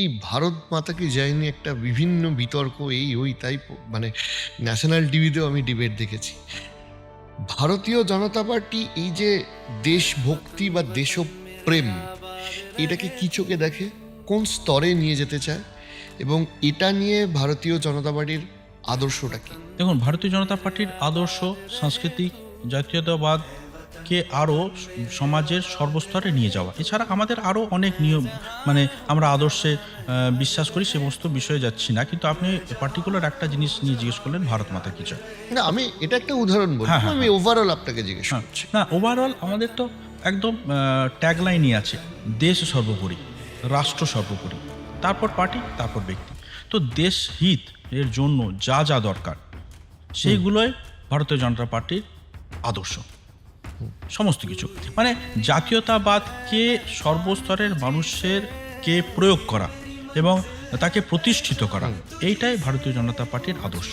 এই ভারত মাতা কি জয় নিয়ে একটা বিভিন্ন বিতর্ক এই ওই তাই মানে ন্যাশনাল টিভিতেও আমি ডিবেট দেখেছি। ভারতীয় জনতা পার্টি এই যে দেশভক্তি বা দেশপ্রেম, এটাকে কি চোখে দেখে, কোন স্তরে নিয়ে যেতে চায়, এবং এটা নিয়ে ভারতীয় জনতা পার্টির আদর্শটা কি? দেখুন, ভারতীয় জনতা পার্টির আদর্শ সাংস্কৃতিক জাতীয়তাবাদকে আরও সমাজের সর্বস্তরে নিয়ে যাওয়া। এছাড়া আমাদের আরও অনেক নিয়ম, মানে আমরা আদর্শে বিশ্বাস করি, সমস্ত বিষয়ে যাচ্ছি না। কিন্তু আপনি পার্টিকুলার একটা জিনিস নিয়ে জিজ্ঞেস করলেন, ভারত মাতা কি জয়। না, আমি এটা একটা উদাহরণ বলবো, হ্যাঁ, হ্যাঁ, আমি হ্যাঁ। ওভারঅল আপনাকে জিজ্ঞেস হ্যাঁ, করছি। না, ওভারঅল আমাদের তো একদম ট্যাগলাইনই আছে, দেশ সর্বোপরি, রাষ্ট্র সর্বোপরি, তারপর পার্টি, তারপর ব্যক্তি। তো দেশ হিত এর জন্য যা যা দরকার সেইগুলোই ভারতীয় জনতা পার্টির আদর্শ, সমস্ত কিছু। মানে জাতীয়তাবাদকে সর্বস্তরের মানুষের কে প্রয়োগ করা এবং তাকে প্রতিষ্ঠিত করা, এইটাই ভারতীয় জনতা পার্টির আদর্শ।